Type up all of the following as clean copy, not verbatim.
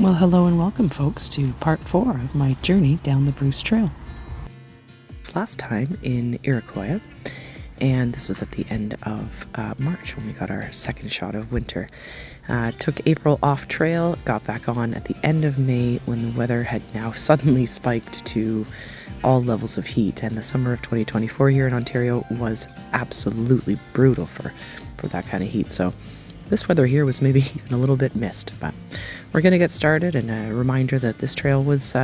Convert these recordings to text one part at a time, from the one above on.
Well, hello and welcome, folks, to part 4 of my journey down the Bruce Trail. Last time in Iroquoia, and this was at the end of March when we got our second shot of winter. Took April off trail, got back on at the end of May when the weather had now suddenly spiked to all levels of heat, and the summer of 2024 here in Ontario was absolutely brutal for that kind of heat. So this weather here was maybe even a little bit missed, but we're going to get started. And a reminder that this trail was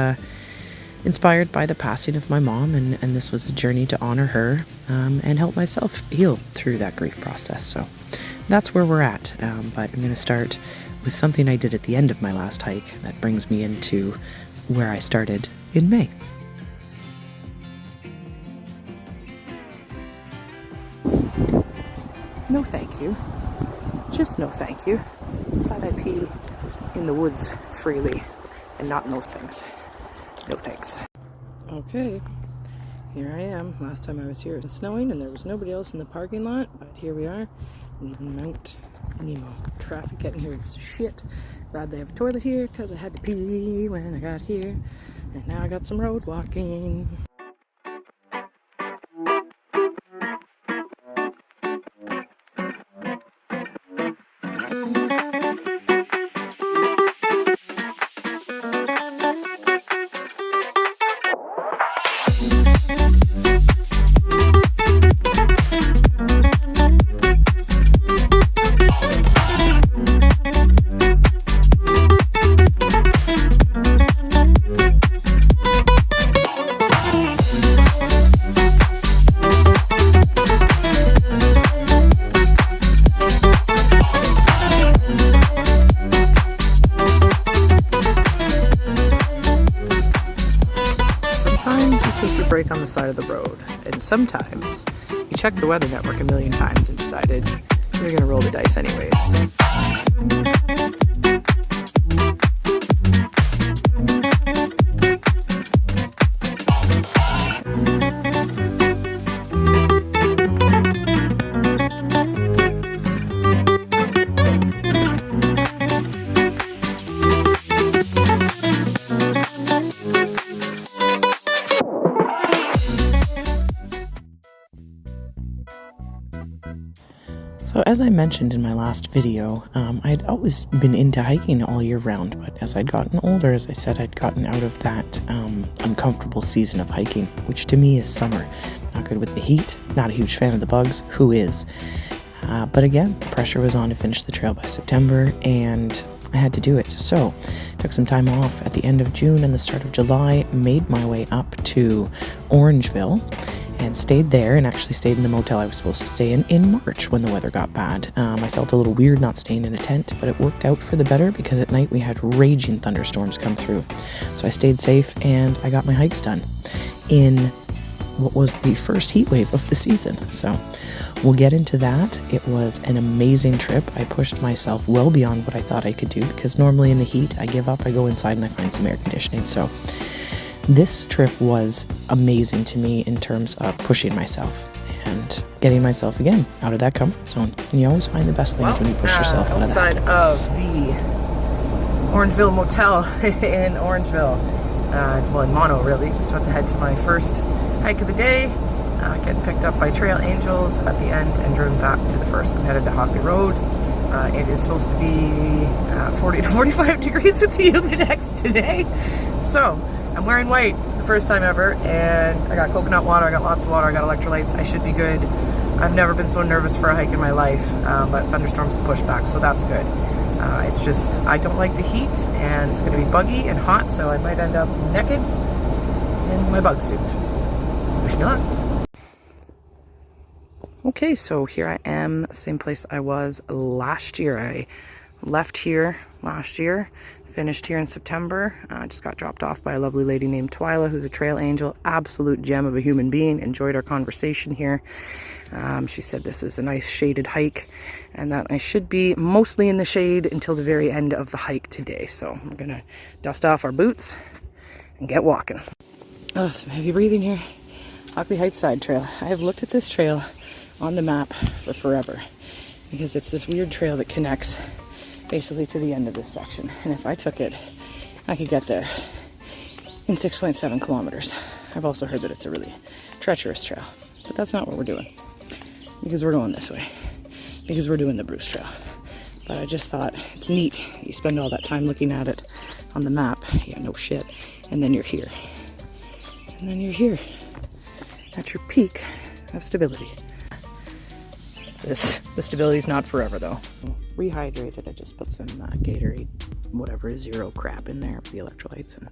inspired by the passing of my mom, and this was a journey to honor her and help myself heal through that grief process. So that's where we're at, but I'm going to start with something I did at the end of my last hike that brings me into where I started in May. No thank you. Just no thank you. Glad I pee in the woods freely and not in those things. No thanks. Okay, here I am. Last time I was here it was snowing and there was nobody else in the parking lot, but here we are, leaving Mount Nemo. Traffic getting here is shit. Glad they have a toilet here because I had to pee when I got here, and now I got some road walking. Break on the side of the road, and sometimes you check the weather network a million times and decided you're gonna roll the dice anyways. So as I mentioned in my last video, I'd always been into hiking all year round, but as I'd gotten older, as I said, I'd gotten out of that uncomfortable season of hiking, which to me is summer. Not good with the heat, not a huge fan of the bugs, who is? But again, pressure was on to finish the trail by September, and I had to do it. So took some time off at the end of June and the start of July, made my way up to Orangeville, and stayed there, and actually stayed in the motel I was supposed to stay in March when the weather got bad. I felt a little weird not staying in a tent, but it worked out for the better because at night we had raging thunderstorms come through. So I stayed safe and I got my hikes done in what was the first heat wave of the season. So we'll get into that. It was an amazing trip. I pushed myself well beyond what I thought I could do, because normally in the heat I give up, I go inside and I find some air conditioning. So this trip was amazing to me in terms of pushing myself and getting myself again out of that comfort zone. You always find the best things when you push yourself out of that. Outside of the Orangeville Motel in Orangeville, well, in Mono really, just about to head to my first hike of the day, getting picked up by trail angels at the end and driven back to the first. I'm headed to Hockley Road. It is supposed to be 40 to 45 degrees with the humidex today. So I'm wearing white for the first time ever, and I got coconut water, I got lots of water, I got electrolytes. I should be good. I've never been so nervous for a hike in my life, but thunderstorms push back, so that's good. It's just, I don't like the heat, and it's going to be buggy and hot, so I might end up naked in my bug suit. Wish me luck. Okay, so here I am, same place I was last year. I left here last year, finished here in September. Just got dropped off by a lovely lady named Twyla, who's a trail angel, absolute gem of a human being. Enjoyed our conversation here. She said this is a nice shaded hike and that I should be mostly in the shade until the very end of the hike today. So we're gonna dust off our boots and get walking. Oh, some heavy breathing here. Hockley Heights Side Trail. I have looked at this trail on the map for forever because it's this weird trail that connects basically to the end of this section. And if I took it I could get there in 6.7 kilometers. I've also heard that it's a really treacherous trail, but that's not what we're doing, because we're going this way, because we're doing the Bruce Trail. But I just thought it's neat. You spend all that time looking at it on the map, yeah, no shit, and then you're here. And then you're here at your peak of stability. The stability's not forever though. Rehydrated, I just put some Gatorade, whatever, zero crap in there with the electrolytes, and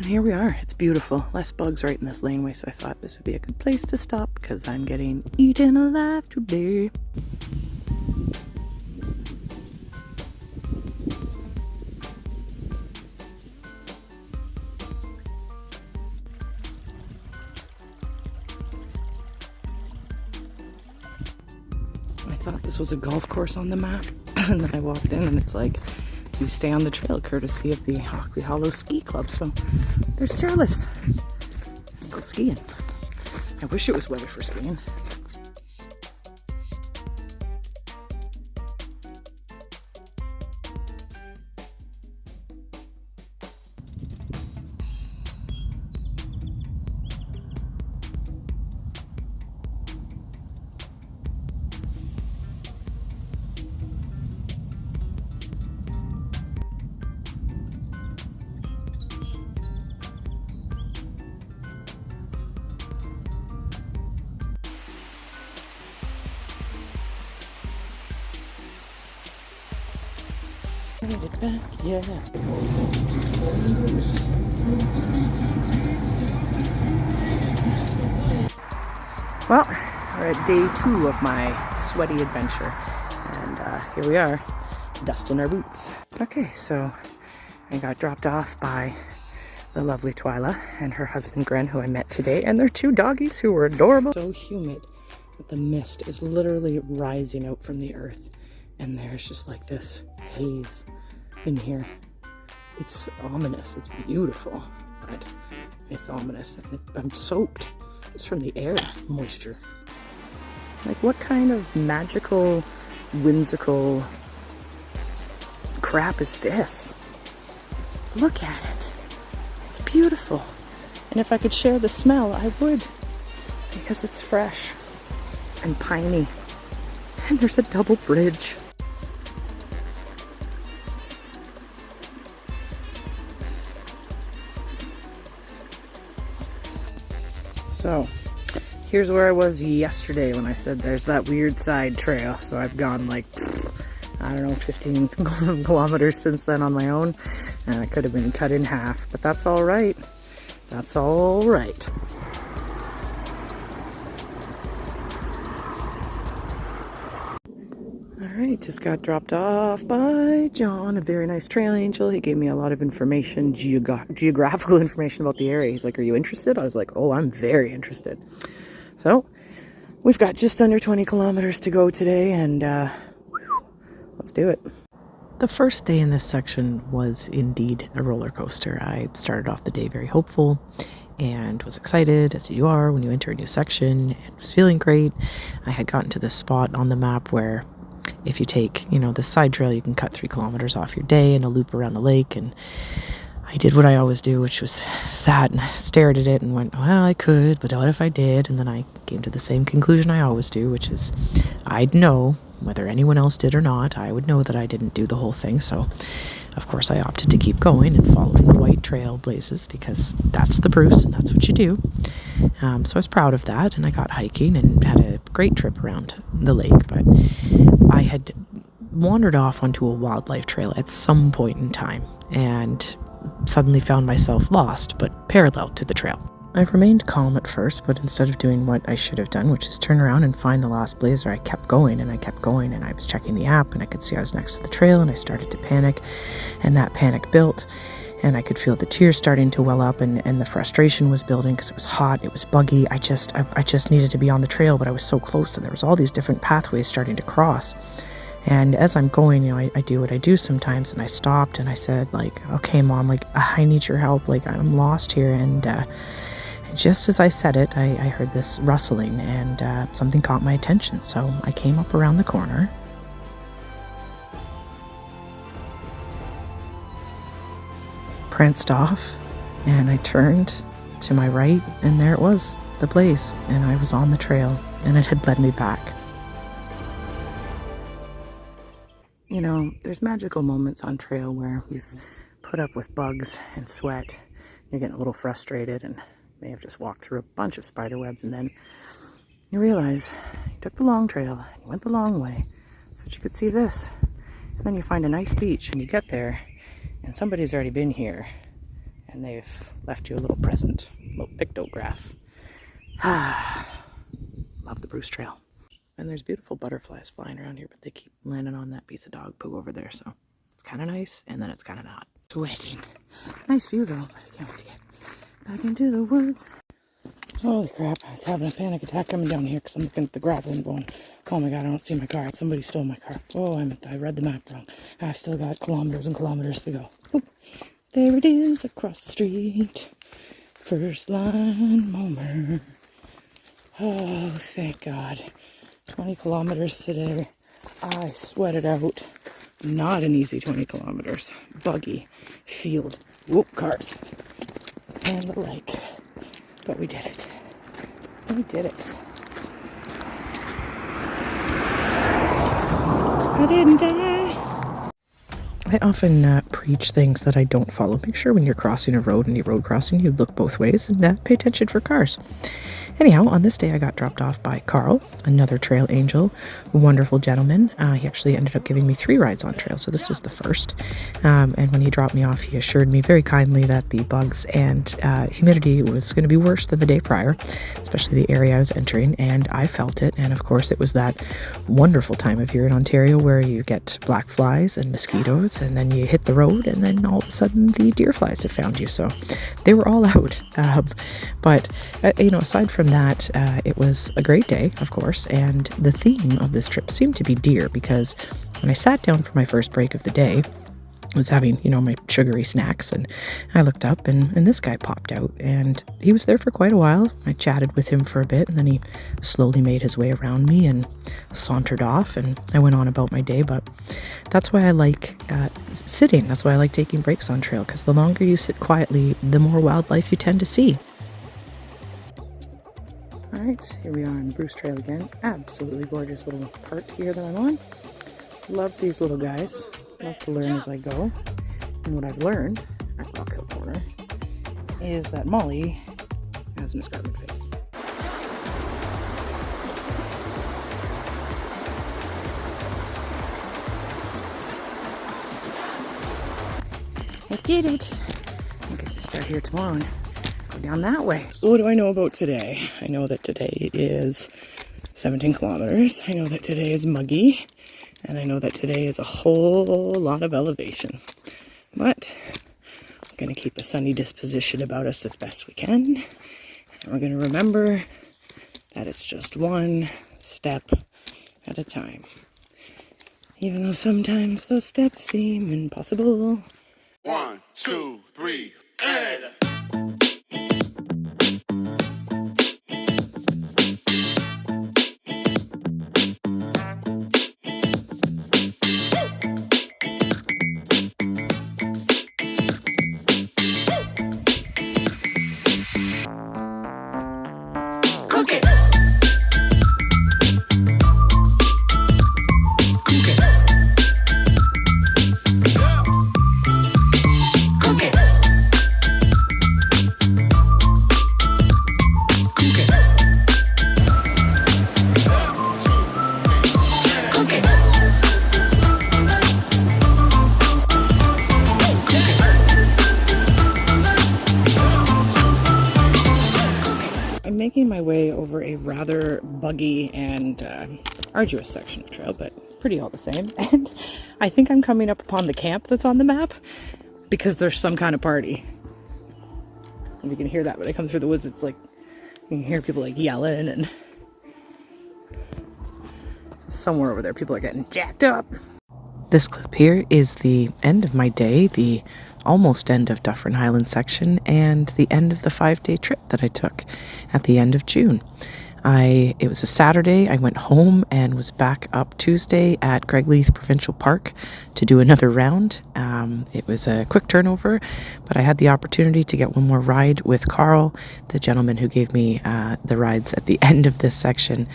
here we are. It's beautiful. Less bugs right in this laneway, so I thought this would be a good place to stop because I'm getting eaten alive today. I thought this was a golf course on the map, and then I walked in and it's like, you stay on the trail courtesy of the Hockley Hollow Ski Club, so there's chairlifts. Go skiing. I wish it was weather for skiing. Made it back, yeah. Well, we're at day 2 of my sweaty adventure, and here we are, dusting our boots. Okay, so I got dropped off by the lovely Twyla and her husband Gren, who I met today, and their 2 doggies who were adorable. So humid that the mist is literally rising out from the earth, and there's just like this haze in here. It's ominous. It's beautiful, but it's ominous. I'm soaked just from the air moisture. Like, what kind of magical, whimsical crap is this? Look at it. It's beautiful. And if I could share the smell, I would, because it's fresh and piney. And there's a double bridge. So, here's where I was yesterday when I said there's that weird side trail. So I've gone like, I don't know, 15 kilometers since then on my own. And I could have been cut in half, but that's all right. That's all right. Alright, just got dropped off by John, a very nice trail angel. He gave me a lot of information, geographical information about the area. He's like, are you interested? I was like, oh, I'm very interested. So, we've got just under 20 kilometers to go today, and let's do it. The first day in this section was indeed a roller coaster. I started off the day very hopeful and was excited, as you are when you enter a new section, and was feeling great. I had gotten to this spot on the map where if you take, this side trail, you can cut 3 kilometers off your day and a loop around the lake. And I did what I always do, which was sat and stared at it and went, well, I could, but what if I did? And then I came to the same conclusion I always do, which is I'd know, whether anyone else did or not, I would know that I didn't do the whole thing. So, of course, I opted to keep going and following the white trail blazes, because that's the Bruce and that's what you do. So I was proud of that, and I got hiking and had a great trip around the lake. But I had wandered off onto a wildlife trail at some point in time and suddenly found myself lost, but parallel to the trail. I remained calm at first, but instead of doing what I should have done, which is turn around and find the last blazer, I kept going and I kept going, and I was checking the app and I could see I was next to the trail, and I started to panic, and that panic built, and I could feel the tears starting to well up, and the frustration was building because it was hot, it was buggy. I just needed to be on the trail, but I was so close, and there was all these different pathways starting to cross. And as I'm going, I do what I do sometimes, and I stopped and I said, like, okay, Mom, like, I need your help, like, I'm lost here. And just as I said it, I heard this rustling, and something caught my attention. So I came up around the corner. pranced off, and I turned to my right, and there it was, the blaze, and I was on the trail, and it had led me back. You know, there's magical moments on trail where you've put up with bugs and sweat, you're getting a little frustrated and may have just walked through a bunch of spider webs, and then you realize you took the long trail, you went the long way so that you could see this. And then you find a nice beach and you get there and somebody's already been here and they've left you a little present, a little pictograph. Love the Bruce Trail. And there's beautiful butterflies flying around here, but they keep landing on that piece of dog poo over there, so it's kind of nice and then it's kind of not. Sweating. Nice view though, but I can't wait to get back into the woods. Holy crap, I was having a panic attack coming down here because I'm looking at the gravel and going, oh my god, I don't see my car. Somebody stole my car. Oh, I read the map wrong. I've still got kilometers and kilometers to go. Oop. There it is across the street. First line moment. Oh, thank God. 20 kilometers today. I sweated out. Not an easy 20 kilometers. Buggy, field, whoop, cars, and the like. But we did it. We did it. I didn't die. I often preach things that I don't follow. Make sure when you're crossing a road and you're road crossing, you look both ways and pay attention for cars. Anyhow, on this day I got dropped off by Carl, another trail angel, a wonderful gentleman. He actually ended up giving me 3 rides on trail, so this was the first. And when he dropped me off, he assured me very kindly that the bugs and humidity was going to be worse than the day prior, especially the area I was entering, and I felt it. And of course, it was that wonderful time of year in Ontario where you get black flies and mosquitoes, and then you hit the road, and then all of a sudden the deer flies have found you. So they were all out. But aside from that, it was a great day, of course, and the theme of this trip seemed to be deer, because when I sat down for my first break of the day, I was having, my sugary snacks, and I looked up and this guy popped out, and he was there for quite a while. I chatted with him for a bit, and then he slowly made his way around me and sauntered off, and I went on about my day. But that's why I like sitting. That's why I like taking breaks on trail, because the longer you sit quietly, the more wildlife you tend to see. Alright, here we are on Bruce Trail again. Absolutely gorgeous little part here that I'm on. Love these little guys. Love to learn as I go. And what I've learned at Rock Hill Corner is that Molly has an escarpment face. I did it! I get to start here tomorrow and go down that way. What do I know about today? I know that today is 17 kilometers. I know that today is muggy. And I know that today is a whole lot of elevation. But we're going to keep a sunny disposition about us as best we can. And we're going to remember that it's just one step at a time. Even though sometimes those steps seem impossible. 1, 2, 3, and... Making my way over a rather buggy and arduous section of trail, but pretty all the same. And I think I'm coming up upon the camp that's on the map because there's some kind of party. And you can hear that when I come through the woods. It's like you can hear people like yelling, and somewhere over there people are getting jacked up. This clip here is the end of my day, the almost end of Dufferin Hi-Land section, and the end of the 5-day trip that I took at the end of June. It was a Saturday. I went home and was back up Tuesday at Craigleith Provincial Park to do another round. It was a quick turnover, but I had the opportunity to get one more ride with Carl, the gentleman who gave me the rides at the end of this section.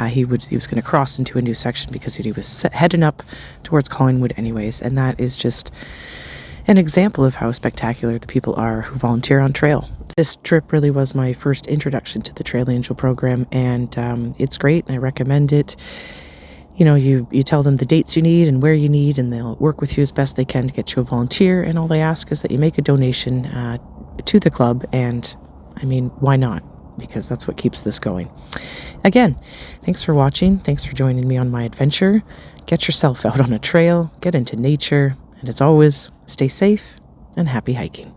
He was going to cross into a new section because he was heading up towards Collingwood anyways, and that is just an example of how spectacular the people are who volunteer on trail. This trip really was my first introduction to the Trail Angel program, and it's great, and I recommend it. You know, you tell them the dates you need and where you need, and they'll work with you as best they can to get you a volunteer, and all they ask is that you make a donation to the club, and I mean, why not? Because that's what keeps this going. Again, thanks for watching. Thanks for joining me on my adventure. Get yourself out on a trail, get into nature, and as always, stay safe and happy hiking.